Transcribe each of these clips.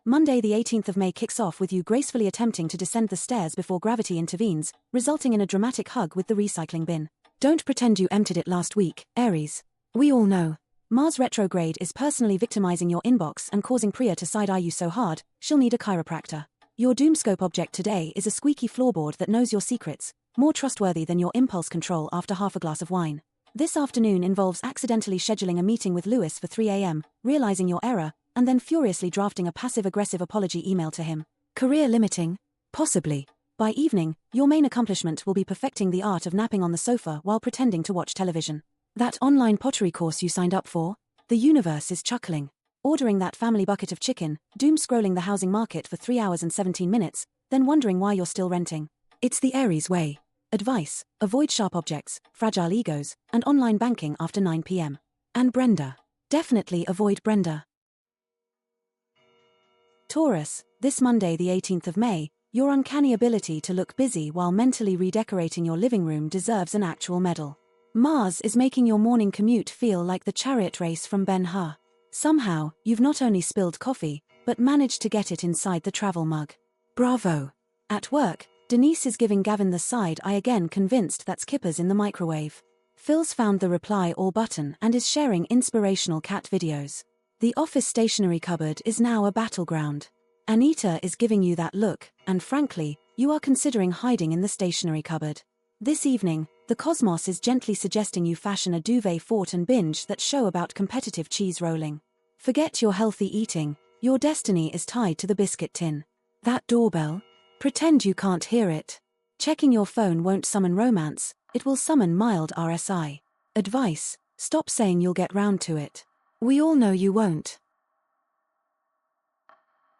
Monday the 18th of May kicks off with you gracefully attempting to descend the stairs before gravity intervenes, resulting in a dramatic hug with the recycling bin. Don't pretend you emptied it last week, Aries. We all know. Mars retrograde is personally victimizing your inbox and causing Priya to side-eye you so hard, she'll need a chiropractor. Your Doomscope object today is a squeaky floorboard that knows your secrets, more trustworthy than your impulse control after half a glass of wine. This afternoon involves accidentally scheduling a meeting with Lewis for 3 a.m., realizing your error, and then furiously drafting a passive-aggressive apology email to him. Career limiting? Possibly. By evening, your main accomplishment will be perfecting the art of napping on the sofa while pretending to watch television. That online pottery course you signed up for? The universe is chuckling. Ordering that family bucket of chicken, doom-scrolling the housing market for 3 hours and 17 minutes, then wondering why you're still renting. It's the Aries way. Advice: avoid sharp objects, fragile egos, and online banking after 9 p.m. And Brenda. Definitely avoid Brenda. Taurus, this Monday the 18th of May, your uncanny ability to look busy while mentally redecorating your living room deserves an actual medal. Mars is making your morning commute feel like the chariot race from Ben-Hur. Somehow, you've not only spilled coffee, but managed to get it inside the travel mug. Bravo! At work, Denise is giving Gavin the side eye again, convinced that Skipper's in the microwave. Phil's found the reply all button and is sharing inspirational cat videos. The office stationery cupboard is now a battleground. Anita is giving you that look, and frankly, you are considering hiding in the stationery cupboard. This evening, the cosmos is gently suggesting you fashion a duvet fort and binge that show about competitive cheese rolling. Forget your healthy eating, your destiny is tied to the biscuit tin. That doorbell? Pretend you can't hear it. Checking your phone won't summon romance, it will summon mild RSI. Advice: stop saying you'll get round to it. We all know you won't.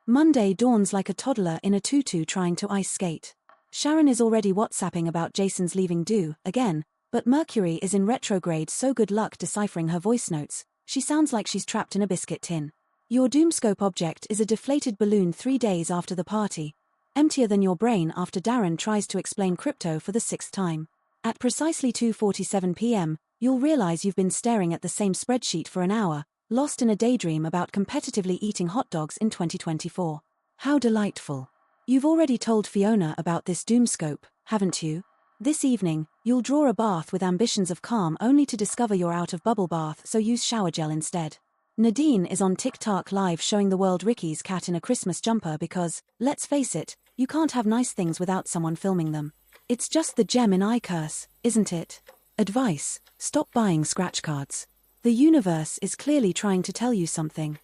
Monday dawns like a toddler in a tutu trying to ice skate. Sharon is already WhatsApping about Jason's leaving again, but Mercury is in retrograde, so good luck deciphering her voice notes. She sounds like she's trapped in a biscuit tin. Your Doomscope object is a deflated balloon 3 days after the party, emptier than your brain after Darren tries to explain crypto for the 6th time. At precisely 2:47 p.m., you'll realize you've been staring at the same spreadsheet for an hour, lost in a daydream about competitively eating hot dogs in 2024. How delightful. You've already told Fiona about this Doomscope, haven't you? This evening, you'll draw a bath with ambitions of calm only to discover you're out of bubble bath, so use shower gel instead. Nadine is on TikTok live showing the world Ricky's cat in a Christmas jumper because, let's face it, you can't have nice things without someone filming them. It's just the Gemini curse, isn't it? Advice: stop buying scratch cards. The universe is clearly trying to tell you something.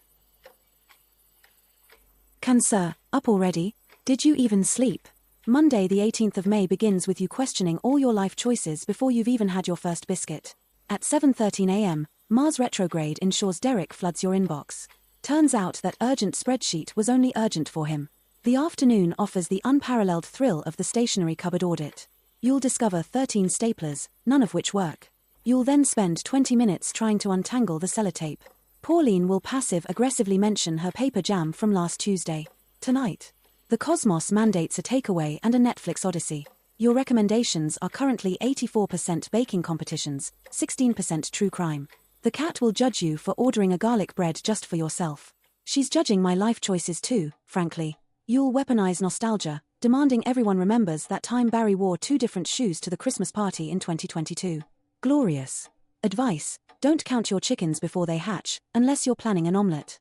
Cancer, up already? Did you even sleep? Monday the 18th of May begins with you questioning all your life choices before you've even had your first biscuit. At 7:13 a.m., Mars retrograde ensures Derek floods your inbox. Turns out that urgent spreadsheet was only urgent for him. The afternoon offers the unparalleled thrill of the stationery cupboard audit. You'll discover 13 staplers, none of which work. You'll then spend 20 minutes trying to untangle the sellotape. Pauline will passive-aggressively mention her paper jam from last Tuesday. Tonight, the cosmos mandates a takeaway and a Netflix odyssey. Your recommendations are currently 84% baking competitions, 16% true crime. The cat will judge you for ordering a garlic bread just for yourself. She's judging my life choices too, frankly. You'll weaponize nostalgia, demanding everyone remembers that time Barry wore 2 different shoes to the Christmas party in 2022. Glorious. Advice: don't count your chickens before they hatch, unless you're planning an omelette.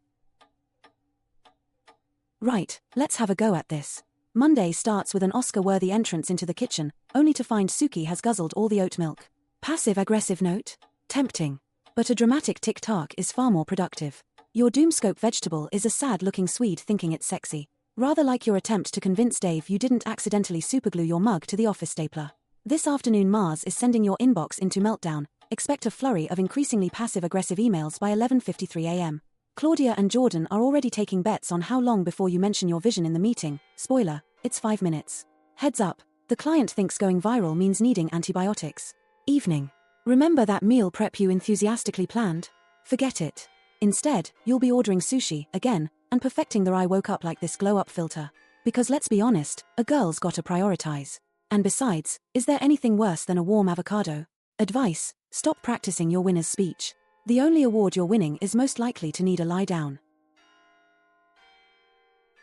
Right, let's have a go at this. Monday starts with an Oscar-worthy entrance into the kitchen, only to find Suki has guzzled all the oat milk. Passive-aggressive note? Tempting. But a dramatic tick-tock is far more productive. Your Doomscope vegetable is a sad-looking Swede thinking it's sexy. Rather like your attempt to convince Dave you didn't accidentally superglue your mug to the office stapler. This afternoon Mars is sending your inbox into meltdown. Expect a flurry of increasingly passive-aggressive emails by 11:53 a.m. Claudia and Jordan are already taking bets on how long before you mention your vision in the meeting. Spoiler, it's 5 minutes. Heads up, the client thinks going viral means needing antibiotics. Evening. Remember that meal prep you enthusiastically planned? Forget it. Instead, you'll be ordering sushi, again, and perfecting the I woke up like this glow-up filter. Because let's be honest, a girl's gotta prioritize. And besides, is there anything worse than a warm avocado? Advice: stop practicing your winner's speech. The only award you're winning is most likely to need a lie down.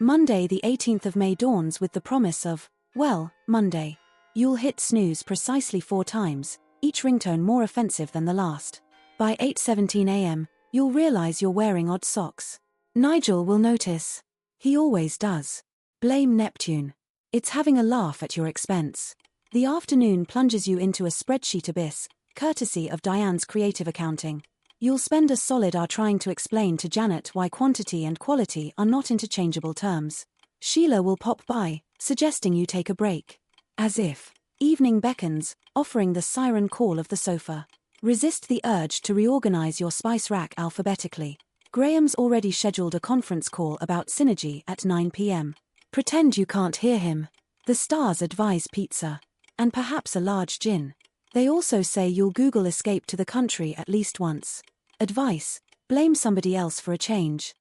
Monday the 18th of May dawns with the promise of, well, Monday. You'll hit snooze precisely 4 times, each ringtone more offensive than the last. By 8:17 a.m., you'll realize you're wearing odd socks. Nigel will notice. He always does. Blame Neptune. It's having a laugh at your expense. The afternoon plunges you into a spreadsheet abyss, courtesy of Diane's creative accounting. You'll spend a solid hour trying to explain to Janet why quantity and quality are not interchangeable terms. Sheila will pop by, suggesting you take a break. As if. Evening beckons, offering the siren call of the sofa. Resist the urge to reorganize your spice rack alphabetically. Graham's already scheduled a conference call about synergy at 9 p.m. Pretend you can't hear him. The stars advise pizza. And perhaps a large gin. They also say you'll Google escape to the country at least once. Advice: blame somebody else for a change.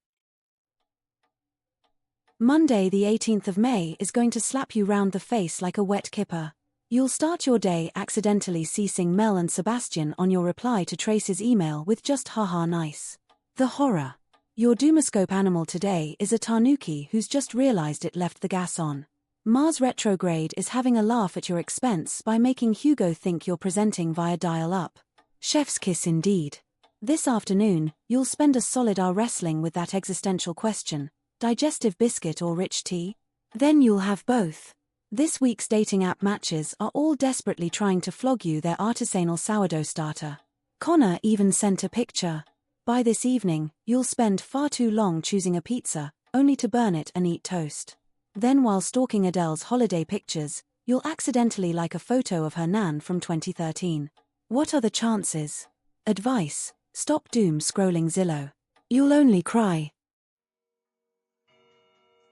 Monday the 18th of May is going to slap you round the face like a wet kipper. You'll start your day accidentally ceasing Mel and Sebastian on your reply to Trace's email with just haha nice. The horror. Your Doomoscope animal today is a tanuki who's just realized it left the gas on. Mars retrograde is having a laugh at your expense by making Hugo think you're presenting via dial-up. Chef's kiss indeed. This afternoon, you'll spend a solid hour wrestling with that existential question: digestive biscuit or rich tea? Then you'll have both. This week's dating app matches are all desperately trying to flog you their artisanal sourdough starter. Connor even sent a picture. By this evening, you'll spend far too long choosing a pizza, only to burn it and eat toast. Then while stalking Adele's holiday pictures, you'll accidentally like a photo of her nan from 2013. What are the chances? Advice: stop doom scrolling Zillow. You'll only cry.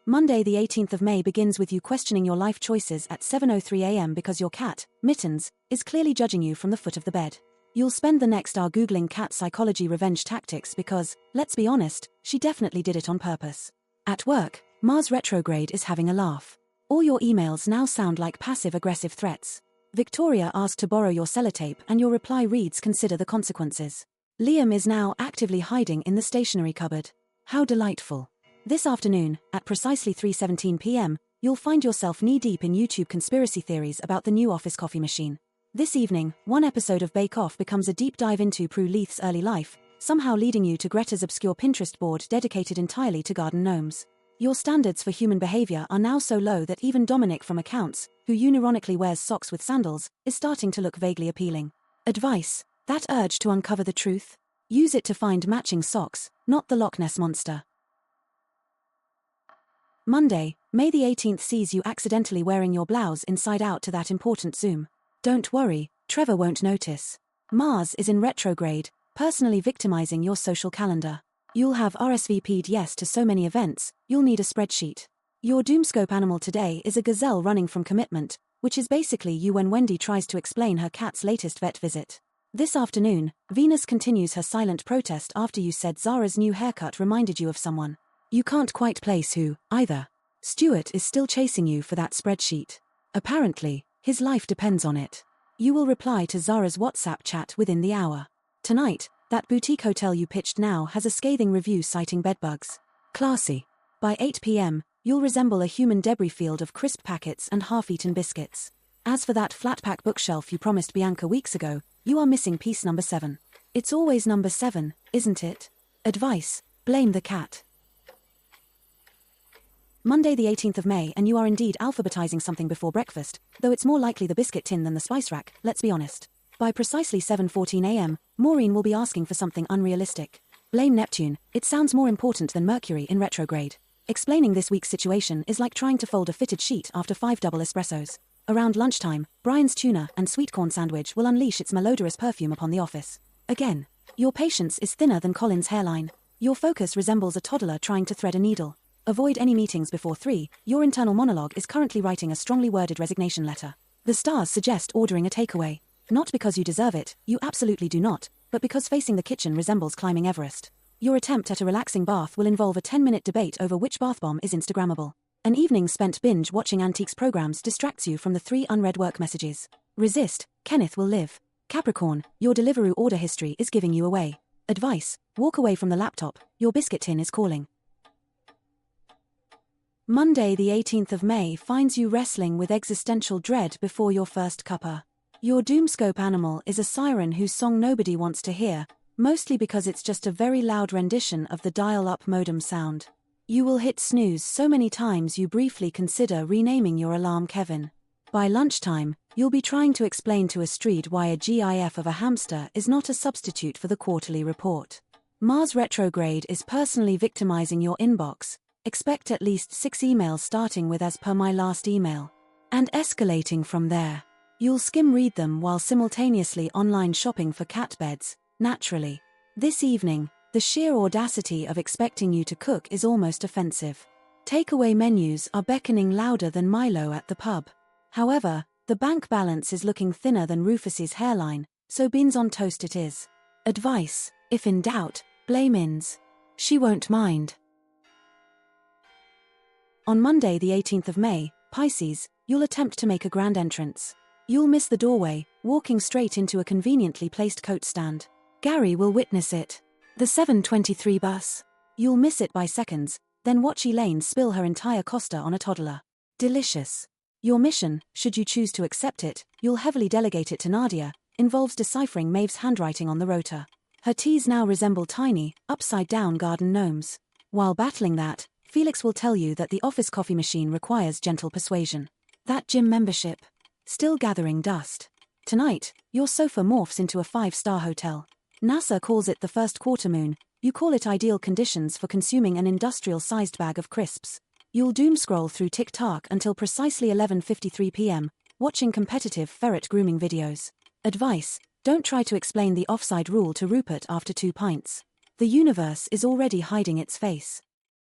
Monday the 18th of May begins with you questioning your life choices at 7:03 a.m. because your cat, Mittens, is clearly judging you from the foot of the bed. You'll spend the next hour googling cat psychology revenge tactics because, let's be honest, she definitely did it on purpose. At work, Mars retrograde is having a laugh. All your emails now sound like passive-aggressive threats. Victoria asked to borrow your sellotape and your reply reads consider the consequences. Liam is now actively hiding in the stationery cupboard. How delightful. This afternoon, at precisely 3:17 p.m., you'll find yourself knee-deep in YouTube conspiracy theories about the new office coffee machine. This evening, one episode of Bake Off becomes a deep dive into Prue Leith's early life, somehow leading you to Greta's obscure Pinterest board dedicated entirely to garden gnomes. Your standards for human behavior are now so low that even Dominic from Accounts, who unironically wears socks with sandals, is starting to look vaguely appealing. Advice: that urge to uncover the truth? Use it to find matching socks, not the Loch Ness Monster. Monday, May the 18th sees you accidentally wearing your blouse inside out to that important Zoom. Don't worry, Trevor won't notice. Mars is in retrograde, personally victimizing your social calendar. You'll have RSVP'd yes to so many events, you'll need a spreadsheet. Your Doomscope animal today is a gazelle running from commitment, which is basically you when Wendy tries to explain her cat's latest vet visit. This afternoon, Venus continues her silent protest after you said Zara's new haircut reminded you of someone. You can't quite place who, either. Stuart is still chasing you for that spreadsheet. Apparently, his life depends on it. You will reply to Zara's WhatsApp chat within the hour. Tonight, that boutique hotel you pitched now has a scathing review citing bedbugs. Classy. By 8 p.m., you'll resemble a human debris field of crisp packets and half-eaten biscuits. As for that flat-pack bookshelf you promised Bianca weeks ago, you are missing piece number 7. It's always number 7, isn't it? Advice: blame the cat. Monday the 18th of May and you are indeed alphabetizing something before breakfast, though it's more likely the biscuit tin than the spice rack, let's be honest. By precisely 7:14 a.m., Maureen will be asking for something unrealistic. Blame Neptune, it sounds more important than Mercury in retrograde. Explaining this week's situation is like trying to fold a fitted sheet after 5 double espressos. Around lunchtime, Brian's tuna and sweet corn sandwich will unleash its malodorous perfume upon the office. Again, your patience is thinner than Colin's hairline. Your focus resembles a toddler trying to thread a needle. Avoid any meetings before 3, your internal monologue is currently writing a strongly worded resignation letter. The stars suggest ordering a takeaway. Not because you deserve it, you absolutely do not, but because facing the kitchen resembles climbing Everest. Your attempt at a relaxing bath will involve a 10-minute debate over which bath bomb is Instagrammable. An evening spent binge-watching antiques programs distracts you from the 3 unread work messages. Resist, Kenneth will live. Capricorn, your Deliveroo order history is giving you away. Advice: walk away from the laptop, your biscuit tin is calling. Monday the 18th of May finds you wrestling with existential dread before your first cuppa. Your doomscope animal is a siren whose song nobody wants to hear, mostly because it's just a very loud rendition of the dial-up modem sound. You will hit snooze so many times you briefly consider renaming your alarm Kevin. By lunchtime, you'll be trying to explain to Astrid why a GIF of a hamster is not a substitute for the quarterly report. Mars retrograde is personally victimizing your inbox. Expect at least 6 emails starting with "as per my last email" and escalating from there. You'll skim read them while simultaneously online shopping for cat beds, naturally. This evening, the sheer audacity of expecting you to cook is almost offensive. Takeaway menus are beckoning louder than Milo at the pub. However, the bank balance is looking thinner than Rufus's hairline, so beans on toast it is. Advice: if in doubt, blame Ins. She won't mind. On Monday the 18th of May, Pisces, you'll attempt to make a grand entrance. You'll miss the doorway, walking straight into a conveniently placed coat stand. Gary will witness it. The 7:23 bus. You'll miss it by seconds, then watch Elaine spill her entire Costa on a toddler. Delicious. Your mission, should you choose to accept it, you'll heavily delegate it to Nadia, involves deciphering Maeve's handwriting on the rota. Her teas now resemble tiny, upside-down garden gnomes. While battling that, Felix will tell you that the office coffee machine requires gentle persuasion. That gym membership. Still gathering dust. Tonight, your sofa morphs into a 5-star hotel. NASA calls it the first quarter moon, you call it ideal conditions for consuming an industrial-sized bag of crisps. You'll doom scroll through TikTok until precisely 11:53 p.m., watching competitive ferret grooming videos. Advice: don't try to explain the offside rule to Rupert after 2 pints. The universe is already hiding its face.